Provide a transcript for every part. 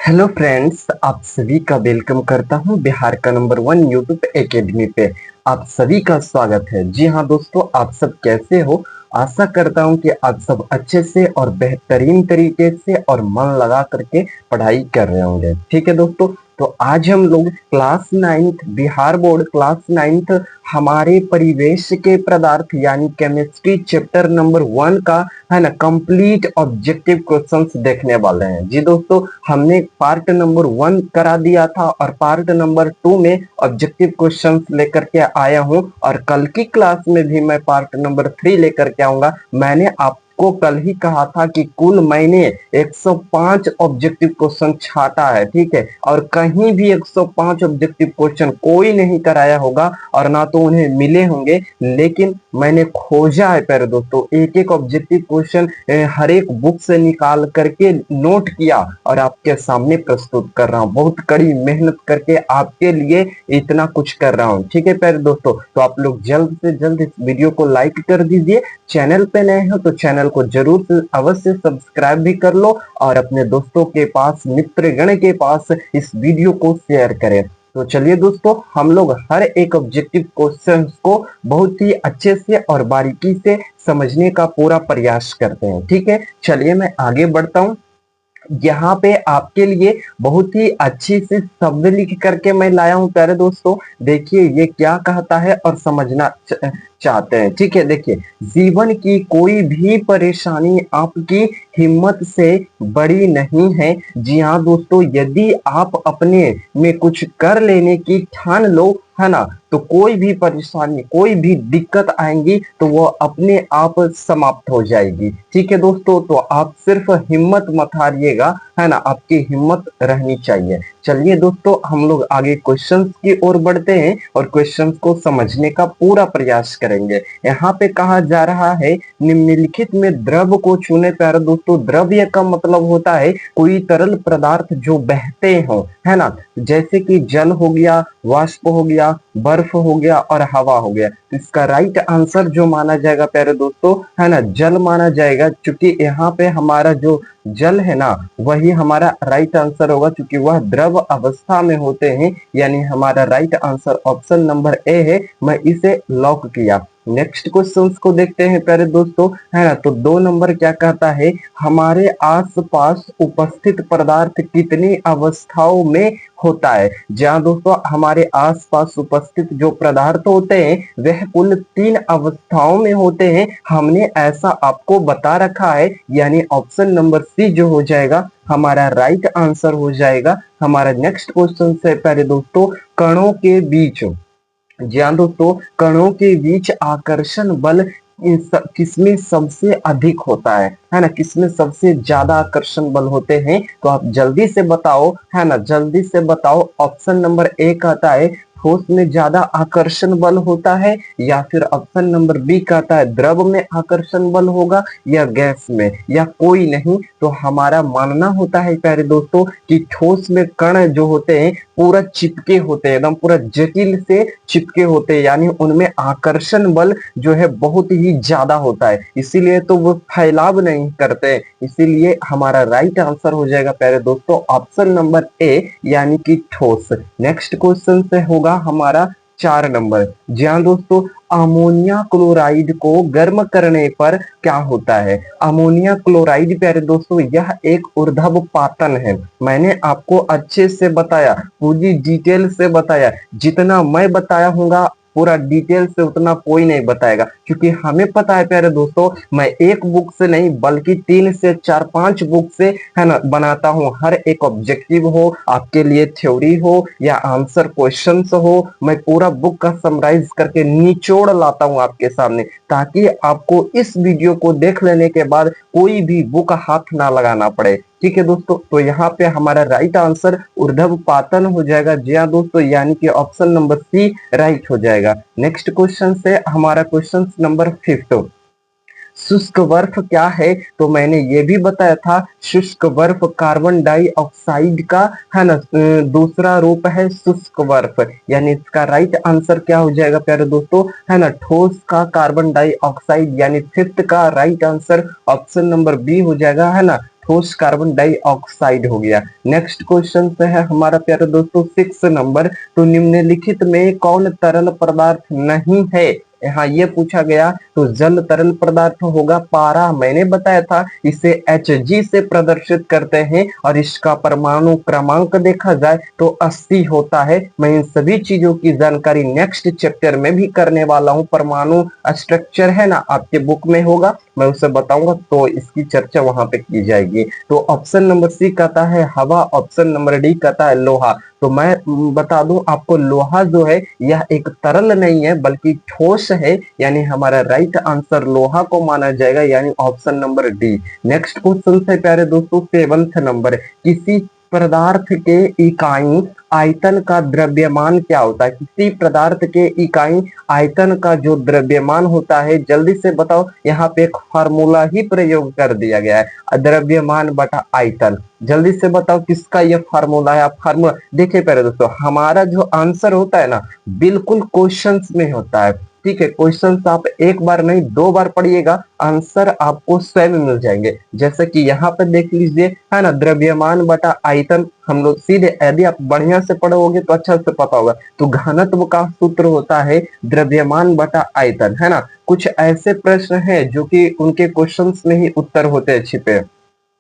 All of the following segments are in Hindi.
हेलो फ्रेंड्स, आप सभी का वेलकम करता हूं बिहार का नंबर 1 यूट्यूब एकेडमी पे। आप सभी का स्वागत है। जी हाँ दोस्तों, आप सब कैसे हो? आशा करता हूं कि आप सब अच्छे से और बेहतरीन तरीके से और मन लगा करके पढ़ाई कर रहे होंगे। ठीक है दोस्तों, तो आज हम लोग class 9th Bihar board class 9th हमारे परिवेश के पदार्थ यानी केमिस्ट्री चैप्टर नंबर 1 का है ना कंप्लीट ऑब्जेक्टिव क्वेश्चंस देखने वाले हैं। जी दोस्तों, हमने पार्ट नंबर 1 करा दिया था और पार्ट नंबर 2 में ऑब्जेक्टिव क्वेश्चंस लेकर के आया हूं और कल की क्लास में भी मैं पार्ट नंबर 3 लेकर के आऊंगा। मैंने आपको कल ही कहा था कि कुल मैंने 105 ऑब्जेक्टिव क्वेश्चन छाटा है, ठीक है, और कहीं भी 105 ऑब्जेक्टिव क्वेश्चन कोई नहीं कराया होगा और ना तो उन्हें मिले होंगे, लेकिन मैंने खोजा है प्यारे दोस्तों। एक एक ऑब्जेक्टिव क्वेश्चन हर एक बुक से निकाल करके नोट किया और आपके सामने प्रस्तुत कर रहा हूँ। बहुत कड़ी मेहनत करके आपके लिए इतना कुछ कर रहा हूँ, ठीक है प्यारे दोस्तों। तो आप लोग जल्द से जल्द इस वीडियो को लाइक कर दीजिए। चैनल पे नए हो तो चैनल को जरूर से अवश्य सब्सक्राइब भी कर लो और अपने दोस्तों के पास, मित्रगण के पास इस वीडियो को शेयर करें। तो चलिए दोस्तों, हम लोग हर एक ऑब्जेक्टिव क्वेश्चन को बहुत ही अच्छे से और बारीकी से समझने का पूरा प्रयास करते हैं, ठीक है। चलिए मैं आगे बढ़ता हूँ। यहाँ पे आपके लिए बहुत ही अच्छी सी शब्द लिख करके मैं लाया हूँ प्यारे दोस्तों। देखिए ये क्या कहता है और समझना चाहते हैं, ठीक है। देखिए, जीवन की कोई भी परेशानी आपकी हिम्मत से बड़ी नहीं है। जी हाँ दोस्तों, यदि आप अपने में कुछ कर लेने की ठान लो, है ना, तो कोई भी परेशानी, कोई भी दिक्कत आएंगी तो वो अपने आप समाप्त हो जाएगी, ठीक है दोस्तों। तो आप सिर्फ हिम्मत मत हारिएगा, है ना, आपकी हिम्मत रहनी चाहिए। चलिए दोस्तों, हम लोग आगे क्वेश्चंस की ओर बढ़ते हैं और क्वेश्चंस को समझने का पूरा प्रयास करेंगे। यहाँ पे कहा जा रहा है, निम्नलिखित में द्रव को चुने। प्यारे दोस्तों, द्रव्य का मतलब होता है कोई तरल पदार्थ जो बहते हो, है ना, जैसे कि जल हो गया, वाष्प हो गया, बर्फ हो गया और हवा हो गया। तो इसका राइट आंसर जो माना जाएगा प्यारे दोस्तों, है ना, जल माना जाएगा, क्योंकि यहाँ पे हमारा जो जल है ना वही हमारा राइट आंसर होगा, क्योंकि वह द्रव अवस्था में होते हैं। यानी हमारा right answer option number A है। मैं इसे लॉक किया। नेक्स्ट क्वेश्चन को देखते हैं प्यारे दोस्तों, है ना। तो 2 नंबर क्या कहता है, हमारे आसपास उपस्थित पदार्थ कितनी अवस्थाओं में होता है। जहां दोस्तों हमारे आसपास उपस्थित जो पदार्थ होते हैं वह कुल 3 अवस्थाओं में होते हैं। हमने ऐसा आपको बता रखा है, यानी ऑप्शन नंबर सी जो हो जाएगा हमारा राइट आंसर हो जाएगा। हमारा नेक्स्ट क्वेश्चन है प्यारे दोस्तों, कणों के बीच, जी हाँ दोस्तों, कणों के बीच आकर्षण बल किसमें सबसे अधिक होता है ना, किसमें सबसे ज्यादा आकर्षण बल होते हैं। तो आप जल्दी से बताओ, है ना, जल्दी से बताओ। ऑप्शन नंबर ए कहता है ठोस में ज्यादा आकर्षण बल होता है, या फिर ऑप्शन नंबर बी कहता है द्रव में आकर्षण बल होगा, या गैस में, या कोई नहीं। तो हमारा मानना होता है प्यारे दोस्तों कि ठोस में कण जो होते हैं पूरा चिपके होते हैं, एकदम पूरा जटिल से चिपके होते हैं, यानी उनमें आकर्षण बल जो है बहुत ही ज्यादा होता है, इसीलिए तो वो फैलाव नहीं करते। इसीलिए हमारा राइट आंसर हो जाएगा प्यारे दोस्तों ऑप्शन नंबर ए, यानी कि ठोस। नेक्स्ट क्वेश्चन से होगा हमारा 4 नंबर। जी हाँ दोस्तों, अमोनिया क्लोराइड को गर्म करने पर क्या होता है। अमोनिया क्लोराइड प्यारे दोस्तों यह एक ऊर्ध्वपातन है। मैंने आपको अच्छे से बताया, पूरी डिटेल से बताया। जितना मैं बताया हूँगा पूरा डिटेल से उतना कोई नहीं बताएगा, क्योंकि हमें पता है प्यारे दोस्तों, मैं एक बुक से नहीं बल्कि 3 से 4-5 बुक से, है ना, बनाता हूँ। हर एक ऑब्जेक्टिव हो, आपके लिए थ्योरी हो या आंसर क्वेश्चंस हो, मैं पूरा बुक का समराइज करके निचोड़ लाता हूँ आपके सामने, ताकि आपको इस वीडियो को देख लेने के बाद कोई भी बुक हाथ ना लगाना पड़े, ठीक है दोस्तों। तो यहाँ पे हमारा राइट आंसर ऊर्ध्वपातन हो जाएगा। जी हाँ दोस्तों, यानी कि ऑप्शन नंबर सी राइट हो जाएगा। नेक्स्ट क्वेश्चन से हमारा क्वेश्चन नंबर 5, शुष्क बर्फ क्या है। तो मैंने ये भी बताया था, शुष्क बर्फ कार्बन डाइऑक्साइड का, है ना, दूसरा रूप है शुष्क बर्फ। यानी इसका राइट आंसर क्या हो जाएगा प्यारे दोस्तों, है ना, ठोस का कार्बन डाइऑक्साइड, यानी 5th का right answer option number B हो जाएगा, है ना, ठोस कार्बन डाइऑक्साइड हो गया। नेक्स्ट क्वेश्चन से है हमारा प्यारे दोस्तों 6 नंबर, तो निम्नलिखित में कौन तरल पदार्थ नहीं है? यहाँ ये पूछा गया, तो जल तरल पदार्थ होगा। पारा मैंने बताया था इसे Hg से प्रदर्शित करते हैं और इसका परमाणु क्रमांक देखा जाए तो 80 होता है। मैं इन सभी चीजों की जानकारी नेक्स्ट चैप्टर में भी करने वाला हूँ। परमाणु स्ट्रक्चर है ना, आपके बुक में होगा, मैं उसे बताऊंगा तो इसकी चर्चा वहां पे की जाएगी। तो ऑप्शन नंबर सी कहता है हवा, ऑप्शन नंबर डी कहता है लोहा। तो मैं बता दूं आपको, लोहा जो है यह एक तरल नहीं है बल्कि ठोस है, यानी हमारा राइट आंसर लोहा को माना जाएगा, यानी option number D. Next question से प्यारे दोस्तों 7th नंबर, किसी पदार्थ के इकाई आयतन का द्रव्यमान क्या होता है? किसी पदार्थ के इकाई आयतन का जो द्रव्यमान होता है, जल्दी से बताओ। यहाँ पे एक फार्मूला ही प्रयोग कर दिया गया है, द्रव्यमान बटा आयतन। जल्दी से बताओ किसका ये फार्मूला है? आप फार्मूला देखिए पहले दोस्तों, हमारा जो आंसर होता है ना, बिल्कुल क्वेश्चंस में होता है। ठीक है, क्वेश्चंस आप एक बार नहीं 2 बार पढ़िएगा, आंसर आपको स्वयं मिल जाएंगे। जैसे कि यहाँ पे देख लीजिए, है ना, द्रव्यमान बटा आयतन। हम लोग सीधे, यदि आप बढ़िया से पढ़ोगे तो अच्छा से पता होगा, तो घनत्व का सूत्र होता है द्रव्यमान बटा आयतन, है ना। कुछ ऐसे प्रश्न हैं जो कि उनके क्वेश्चंस में ही उत्तर होते हैं छिपे।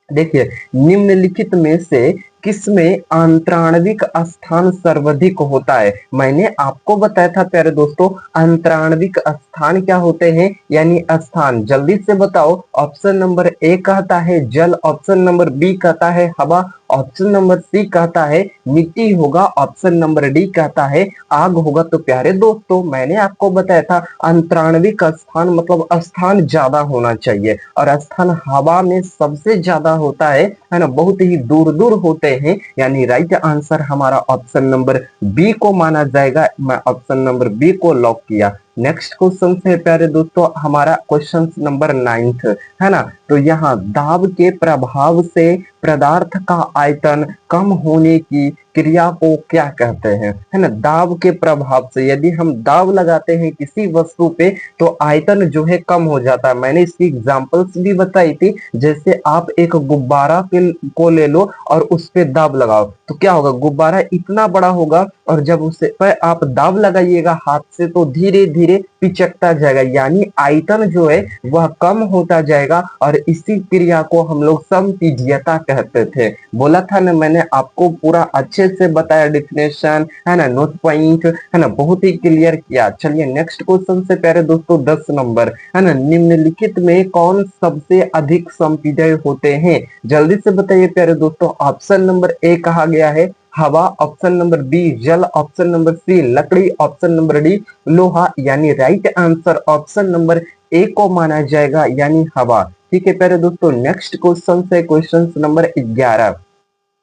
देखिए, निम्नलिखित में से किसमें आंतराणविक स्थान सर्वाधिक होता है? मैंने आपको बताया था प्यारे दोस्तों, आंतराणविक स्थान क्या होते हैं, यानी स्थान। जल्दी से बताओ। ऑप्शन नंबर ए कहता है जल, ऑप्शन नंबर बी कहता है हवा, ऑप्शन नंबर सी कहता है मिट्टी होगा, ऑप्शन नंबर डी कहता है आग होगा। तो प्यारे दोस्तों, मैंने आपको बताया था अंतराणविक स्थान मतलब स्थान ज्यादा होना चाहिए, और स्थान हवा में सबसे ज्यादा होता है ना, बहुत ही दूर दूर होते हैं, यानी राइट आंसर हमारा ऑप्शन नंबर बी को माना जाएगा। मैं ऑप्शन नंबर बी को लॉक किया। नेक्स्ट क्वेश्चन है प्यारे दोस्तों हमारा क्वेश्चन नंबर 9th, है ना। तो यहाँ दाब के प्रभाव से पदार्थ का आयतन कम होने की क्रिया को क्या कहते हैं? है ना, दाब के प्रभाव से यदि हम दाब लगाते हैं किसी वस्तु पे तो आयतन जो है कम हो जाता है। मैंने इसकी एग्जांपल्स भी बताई थी। जैसे आप एक गुब्बारा को ले लो और उस पे दाब लगाओ तो क्या होगा, गुब्बारा इतना बड़ा होगा, और जब उसे पर आप दाब लगाइएगा हाथ से तो धीरे धीरे पिचकता जाएगा, यानी आयतन जो है वह कम होता जाएगा। और इसी क्रिया को हम लोग समपीज्यता कहते थे। बोला था ना मैंने आपको, पूरा अच्छे से बताया, डिफिनेशन है ना, नोट पॉइंट है ना, बहुत ही क्लियर किया। चलिए नेक्स्ट क्वेश्चन से प्यारे दोस्तों 10 नंबर, है ना, निम्नलिखित में कौन सबसे अधिक संपीड़य होते हैं? जल्दी से बताइए प्यारे दोस्तों। ऑप्शन नंबर ए कहा गया है हवा, ऑप्शन नंबर बी जल, ऑप्शन नंबर सी लकड़ी, ऑप्शन नंबर डी लोहा, यानी right answer option number A को माना जाएगा, यानी हवा। ठीक है प्यारे दोस्तों, नेक्स्ट क्वेश्चन से क्वेश्चन नंबर 11,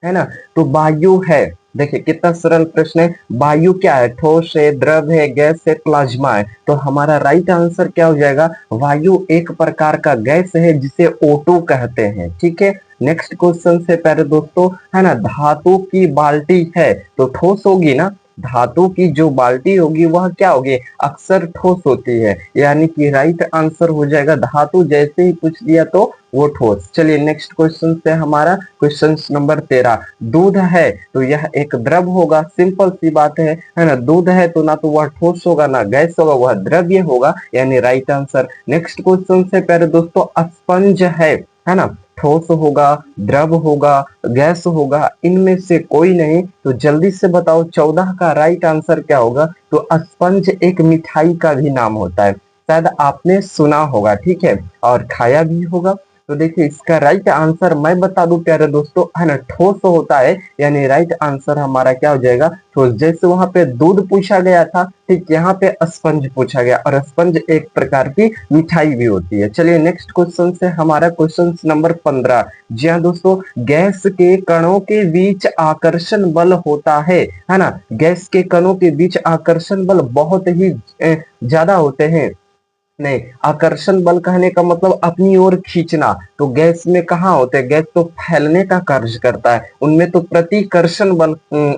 है ना। तो वायु है, देखिए कितना सरल प्रश्न है। वायु क्या है? ठोस है, द्रव है, गैस है, प्लाज्मा है। तो हमारा राइट आंसर क्या हो जाएगा? वायु एक प्रकार का गैस है जिसे O2 कहते हैं। ठीक है, नेक्स्ट क्वेश्चन से प्यारे दोस्तों, है ना, धातु की बाल्टी है तो ठोस होगी ना। धातु की जो बाल्टी होगी वह क्या होगी? अक्सर ठोस होती है, यानी कि राइट आंसर हो जाएगा धातु। जैसे ही पूछ दिया तो वो ठोस। चलिए नेक्स्ट क्वेश्चन से हमारा क्वेश्चन नंबर 13, दूध है तो यह एक द्रव होगा, सिंपल सी बात है ना। दूध है तो ना तो वह ठोस होगा ना गैस होगा, वह द्रव्य होगा, यानी राइट आंसर। नेक्स्ट क्वेश्चन से प्यारे दोस्तों, स्पंज है ना, ठोस होगा, द्रव होगा, गैस होगा, इनमें से कोई नहीं। तो जल्दी से बताओ 14 का राइट आंसर क्या होगा? तो स्पंज एक मिठाई का भी नाम होता है, शायद आपने सुना होगा, ठीक है, और खाया भी होगा। तो देखिए इसका राइट आंसर मैं बता दूं प्यारे दोस्तों, है ना, ठोस होता है, यानी राइट आंसर हमारा क्या हो जाएगा? ठोस। जैसे वहां पे दूध पूछा गया था, ठीक यहाँ पे स्पंज पूछा गया, और स्पंज एक प्रकार की मिठाई भी होती है। चलिए नेक्स्ट क्वेश्चन से हमारा क्वेश्चन नंबर 15, जी हाँ दोस्तों, गैस के कणों के बीच आकर्षण बल होता है ना। गैस के कणों के बीच आकर्षण बल बहुत ही ज्यादा होते हैं। नहीं, आकर्षण बल कहने का मतलब अपनी ओर खींचना। तो गैस में कहाँ होते हैं, गैस तो फैलने का कार्य करता है, उनमें तो प्रतिकर्षण बल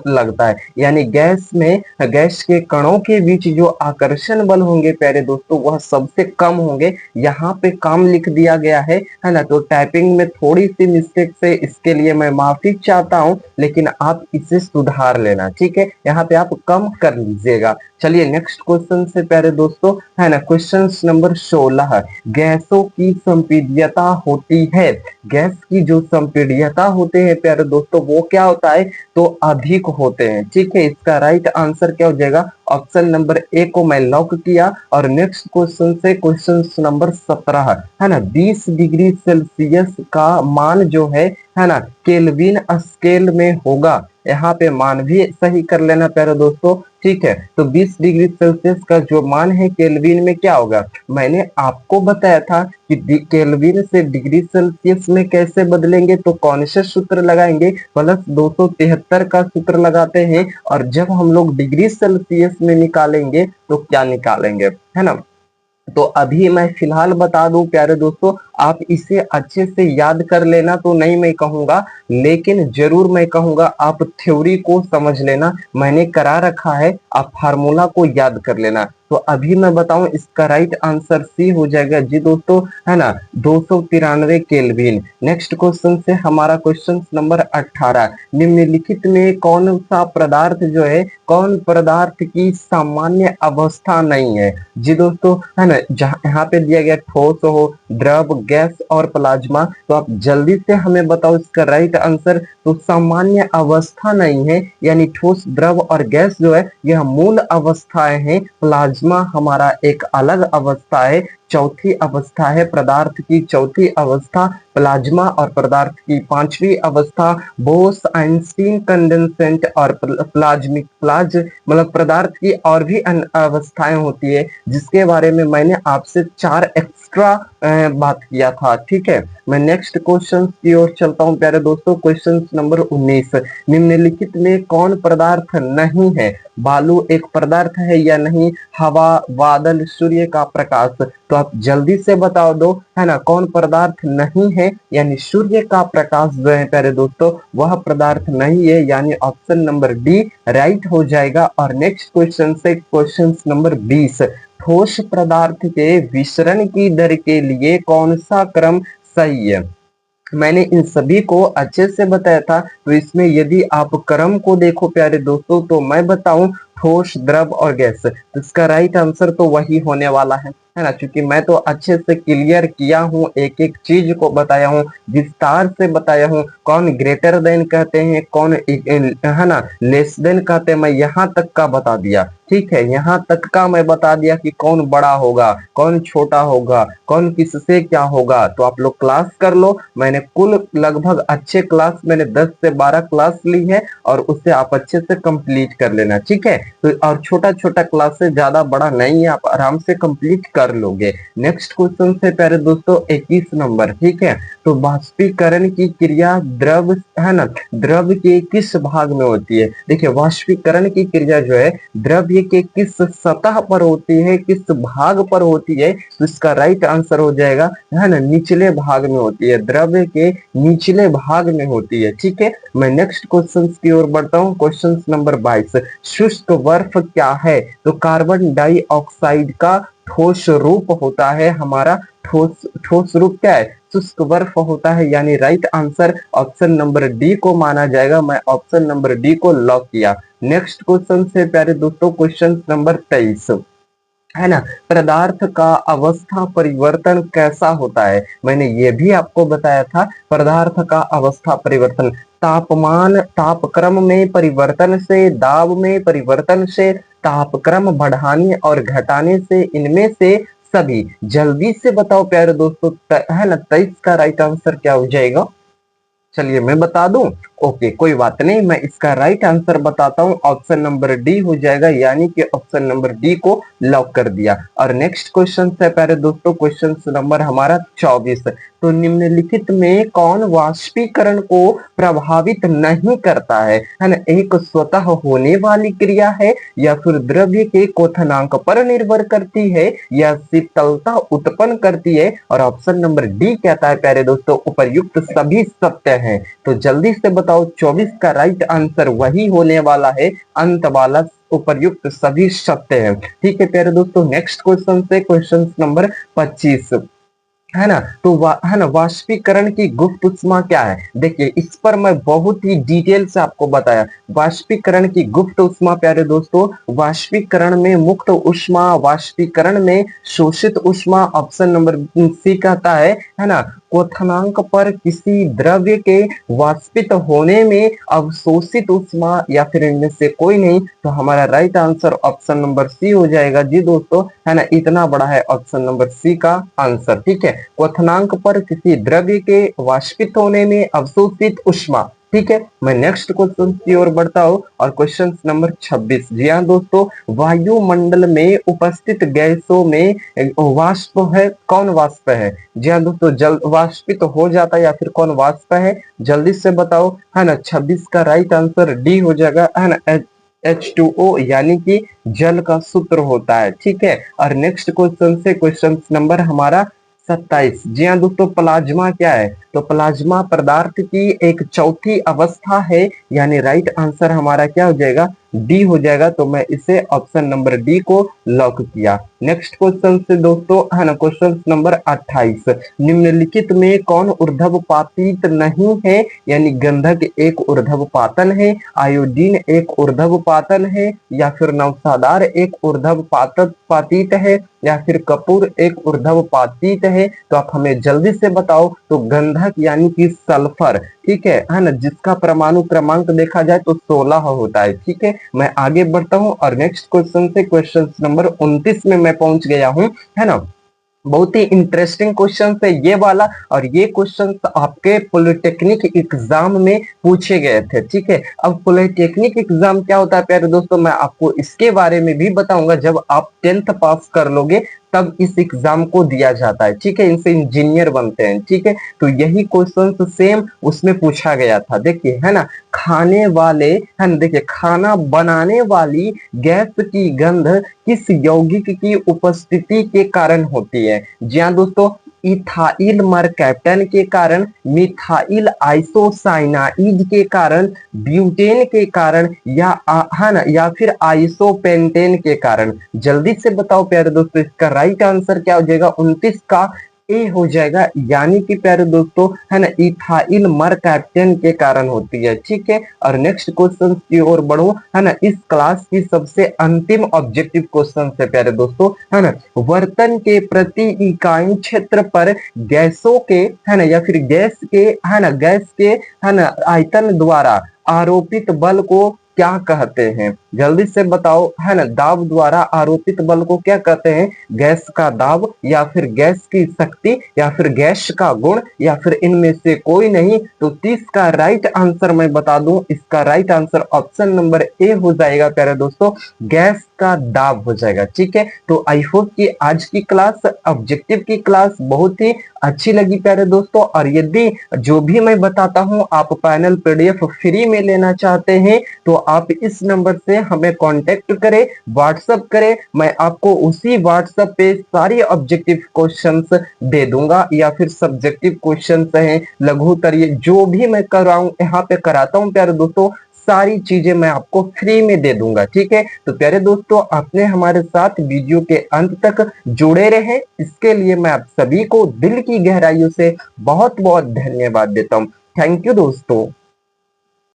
लगता है। यानी गैस में, गैस के कणों के बीच जो आकर्षण बल होंगे प्यारे दोस्तों, वह सबसे कम होंगे। यहाँ पे काम लिख दिया गया है ना। तो टाइपिंग में थोड़ी सी मिस्टेक से इसके लिए मैं माफी चाहता हूँ, लेकिन आप इसे सुधार लेना, ठीक है। यहाँ पे आप कम कर लीजिएगा। चलिए नेक्स्ट क्वेश्चन से प्यारे दोस्तों, है ना, क्वेश्चन नंबर 16। गैसों की संपीड्यता होती है, गैस की जो संपीड्यता होते हैं प्यारे दोस्तों, वो क्या होता है, तो अधिक होते हैं, ठीक है। इसका राइट आंसर क्या हो जाएगा, ऑप्शन नंबर ए को मैं लॉक किया। और नेक्स्ट क्वेश्चन से क्वेश्चन नंबर 17, है ना, 20 डिग्री सेल्सियस का मान जो है ना, केल्विन स्केल में होगा। यहाँ पे मान भी सही कर लेना प्यारे दोस्तों, ठीक है। तो 20 डिग्री सेल्सियस का जो मान है केल्विन में क्या होगा, मैंने आपको बताया था कि केल्विन से डिग्री सेल्सियस में कैसे बदलेंगे, तो कौन से सूत्र लगाएंगे, प्लस 273 का सूत्र लगाते हैं। और जब हम लोग डिग्री सेल्सियस में निकालेंगे तो क्या निकालेंगे, है ना। तो अभी मैं फिलहाल बता दूं प्यारे दोस्तों, आप इसे अच्छे से याद कर लेना तो नहीं मैं कहूंगा, लेकिन जरूर मैं कहूंगा आप थ्योरी को समझ लेना, मैंने करा रखा है, आप फार्मूला को याद कर लेना। तो अभी मैं बताऊं, इसका राइट आंसर सी हो जाएगा जी दोस्तों, है ना, 293 केल्विन। नेक्स्ट क्वेश्चन से हमारा क्वेश्चन नंबर 18, निम्नलिखित में कौन सा पदार्थ जो है, कौन पदार्थ की सामान्य अवस्था नहीं है जी दोस्तों, है ना। जहाँ यहाँ पे दिया गया ठोस हो, द्रव, गैस और प्लाज्मा, तो आप जल्दी से हमें बताओ इसका राइट आंसर। तो सामान्य अवस्था नहीं है, यानी ठोस, द्रव और गैस जो है यह मूल अवस्थाएं हैं, प्लाज्मा हमारा एक अलग अवस्था है, चौथी अवस्था है पदार्थ की, चौथी अवस्था प्लाज्मा, और पदार्थ की पांचवी अवस्था बोस आइंस्टीन कंडेंसेंट और प्लाज्मिक प्लाज, मतलब पदार्थ की और भी अवस्थाएं होती है, जिसके बारे में मैंने आपसे 4 एक्स्ट्रा बात किया था, ठीक है। मैं नेक्स्ट क्वेश्चन की ओर चलता हूं प्यारे दोस्तों, क्वेश्चन नंबर 19, निम्नलिखित में कौन पदार्थ नहीं है, बालू एक पदार्थ है या नहीं, हवा, बादल, सूर्य का प्रकाश। तो आप जल्दी से बता दो, है ना, कौन पदार्थ नहीं है, यानी सूर्य का प्रकाश जो है प्यारे दोस्तों, वह पदार्थ नहीं है, यानी ऑप्शन नंबर डी राइट हो जाएगा। और नेक्स्ट क्वेश्चन से क्वेश्चन नंबर 20, ठोस पदार्थ के विसरण की दर के लिए कौन सा क्रम सही है। मैंने इन सभी को अच्छे से बताया था। तो इसमें यदि आप क्रम को देखो प्यारे दोस्तों, तो मैं बताऊं ठोस, द्रव और गैस, तो इसका राइट आंसर तो वही होने वाला है ना। क्योंकि मैं तो अच्छे से क्लियर किया हूं, एक एक चीज को बताया हूं, विस्तार से बताया हूं, कौन ग्रेटर देन कहते हैं, कौन है ना लेस देन कहते हैं, मैं यहाँ तक का बता दिया, ठीक है। यहाँ तक का मैं बता दिया कि कौन बड़ा होगा, कौन छोटा होगा, कौन किससे क्या होगा। तो आप लोग क्लास कर लो, मैंने कुल लगभग अच्छे क्लास मैंने 10 से 12 क्लास ली है, और उससे आप अच्छे से कंप्लीट कर लेना, ठीक है। तो और छोटा छोटा क्लास से ज्यादा बड़ा नहीं है, आप आराम से कंप्लीट कर लोगे। नेक्स्ट क्वेश्चन से प्यारे दोस्तों 21 नंबर, ठीक है। तो वाष्पीकरण की क्रिया द्रव, है ना, द्रव के किस भाग में होती है। देखिए वाष्पीकरण की क्रिया जो है द्रव्य के किस सतह पर होती है, किस भाग पर होती है, तो इसका राइट आंसर हो जाएगा, है ना, निचले भाग में होती है, द्रव्य के निचले भाग में होती है, ठीक है। मैं नेक्स्ट क्वेश्चन की ओर बढ़ता हूँ, क्वेश्चन नंबर 22, शुष्क बर्फ क्या है। तो कार्बन डाइऑक्साइड का ठोस रूप होता है हमारा, ठोस ठोस रूप क्या है, शुष्क बर्फ होता है, यानी right answer option number D को माना जाएगा। मैं ऑप्शन नंबर डी को लॉक किया। नेक्स्ट क्वेश्चन से प्यारे दोस्तों क्वेश्चन नंबर 23, है ना, पदार्थ का अवस्था परिवर्तन कैसा होता है। मैंने ये भी आपको बताया था, पदार्थ का अवस्था परिवर्तन तापमान, तापक्रम में परिवर्तन से, दाब में परिवर्तन से, तापक्रम बढ़ाने और घटाने से, इनमें से सभी। जल्दी से बताओ प्यारे दोस्तों, है ना, 23 का राइट आंसर क्या हो जाएगा। चलिए मैं बता दूं, ओके, कोई बात नहीं, मैं इसका राइट आंसर बताता हूँ। ऑप्शन नंबर डी हो जाएगा, यानी कि ऑप्शन नंबर डी को लॉक कर दिया। और नेक्स्ट क्वेश्चन है प्यारे दोस्तों, क्वेश्चन नंबर हमारा 24। तो निम्नलिखित में कौन वाष्पीकरण को प्रभावित नहीं करता है ना? एक स्वतः होने वाली क्रिया है, या फिर द्रव्य के क्वथनांक पर निर्भर करती है, या शीतलता उत्पन्न करती है। और ऑप्शन नंबर डी कहता है प्यारे दोस्तों, उपर्युक्त सभी सत्य हैं। तो जल्दी से बताओ, 24 का राइट आंसर वही होने वाला है, अंत वाला उपर्युक्त सभी सत्य है। ठीक है प्यारे दोस्तों, नेक्स्ट क्वेश्चन से क्वेश्चन नंबर 25 है ना? तो है ना, वाष्पीकरण की गुप्त ऊष्मा क्या है? देखिए, इस पर मैं बहुत ही डिटेल से आपको बताया। वाष्पीकरण की गुप्त ऊष्मा प्यारे दोस्तों, वाष्पीकरण में मुक्त ऊष्मा, वाष्पीकरण में शोषित ऊष्मा, ऑप्शन नंबर सी कहता है ना? क्वथनांक पर किसी द्रव्य के वाष्पित होने में अवशोषित ऊष्मा, या फिर इनमें से कोई नहीं। तो हमारा right answer option number C हो जाएगा जी दोस्तों, है ना? इतना बड़ा है ऑप्शन नंबर सी का आंसर। ठीक है, क्वथनांक पर किसी द्रव्य के वाष्पित होने में अवशोषित ऊष्मा। ठीक है, मैं नेक्स्ट क्वेश्चन की ओर बढ़ता हूँ, और क्वेश्चन नंबर 26। जी हाँ दोस्तों, वायुमंडल में उपस्थित गैसों में वाष्प है, कौन वाष्प है? जी हाँ दोस्तों, जल वाष्पित हो जाता है, या फिर कौन वाष्प है? जल्दी से बताओ, है ना? 26 का राइट आंसर डी हो जाएगा, है ना? H2O, यानी कि जल का सूत्र होता है। ठीक है, और नेक्स्ट क्वेश्चन से क्वेश्चन नंबर हमारा 27। जी हाँ दोस्तों, प्लाज्मा क्या है? तो प्लाज्मा पदार्थ की एक चौथी अवस्था है, यानी राइट आंसर हमारा क्या हो जाएगा? डी हो जाएगा। तो मैं इसे ऑप्शन नंबर डी को लॉक किया। नेक्स्ट क्वेश्चन से दोस्तों, है ना, क्वेश्चन नंबर 28। निम्नलिखित में कौन ऊर्ध्वपातित नहीं है? यानी गंधक एक ऊर्ध्वपातन है, आयोडीन एक ऊर्ध्वपातन है, या फिर नवसादार एक ऊर्ध्वपातित है, या फिर कपूर एक ऊर्ध्वपातित है। तो आप हमें जल्दी से बताओ। तो गंधक यानी कि सल्फर, ठीक है ना? जिसका परमाणु क्रमांक देखा जाए तो 16 होता है। ठीक है, मैं आगे बढ़ता हूँ, और नेक्स्ट क्वेश्चन से क्वेश्चन नंबर 29 में मैं पहुंच गया हूँ, है ना? बहुत ही इंटरेस्टिंग क्वेश्चन है ये वाला, और ये क्वेश्चन आपके पॉलिटेक्निक एग्जाम में पूछे गए थे। ठीक है, अब पॉलिटेक्निक एग्जाम क्या होता है प्यारे दोस्तों, मैं आपको इसके बारे में भी बताऊंगा। जब आप 10th पास कर लोगे तब इस एग्जाम को दिया जाता है। ठीक है, इनसे इंजीनियर बनते हैं। ठीक है, तो यही क्वेश्चन सेम उसमें पूछा गया था। देखिए, है ना, खाने वाले, है ना, देखिए, खाना बनाने वाली गैस की गंध किस यौगिक की उपस्थिति के कारण होती है? जी हाँ दोस्तों, इथाइल मरकैप्टन के कारण, मिथाइल आइसोसाइनाइड के कारण, ब्यूटेन के कारण, है ना, या फिर आइसोपेंटेन के कारण। जल्दी से बताओ प्यारे दोस्तों, इसका राइट आंसर क्या हो जाएगा? 29 का ए हो जाएगा, यानी कि प्यारे दोस्तों, है ना, इथाइल मरकैप्टन के कारण होती है। ठीक है, और नेक्स्ट क्वेश्चन की ओर बढ़ो, है ना? इस क्लास की सबसे अंतिम ऑब्जेक्टिव क्वेश्चन है प्यारे दोस्तों, है ना? वर्तन के प्रति इकाई क्षेत्र पर गैसों के, है ना, या फिर गैस के, है ना, गैस के, है ना, आयतन द्वारा आरोपित बल को क्या कहते हैं? जल्दी से बताओ, है ना? दाब द्वारा आरोपित बल को क्या कहते हैं? गैस का दाब, या फिर गैस की शक्ति, या फिर गैस का गुण, या फिर इनमें से कोई नहीं। तो 30 का राइट आंसर मैं बता दूं, इसका right answer option number A हो जाएगा प्यारे दोस्तों, गैस का दाब हो जाएगा। ठीक है, तो आई होप कि आज की क्लास, ऑब्जेक्टिव की क्लास बहुत ही अच्छी लगी प्यारे दोस्तों। और यदि जो भी मैं बताता हूं आप पैनल पीडीएफ फ्री में लेना चाहते हैं, तो आप इस नंबर से हमें कांटेक्ट करें, व्हाट्सएप करें। मैं आपको उसी व्हाट्सएप पे सारी ऑब्जेक्टिव क्वेश्चंस दे दूंगा, या फिर सब्जेक्टिव क्वेश्चंस हैं, लघुत्तर, ये जो भी मैं कराऊं यहाँ पे कराता हूं प्यारे दोस्तों, सारी चीजें मैं आपको फ्री में दे दूंगा। ठीक है, तो प्यारे दोस्तों, आपने हमारे साथ वीडियो के अंत तक जुड़े रहे, इसके लिए मैं आप सभी को दिल की गहराइयों से बहुत बहुत धन्यवाद देता हूँ। थैंक यू दोस्तों।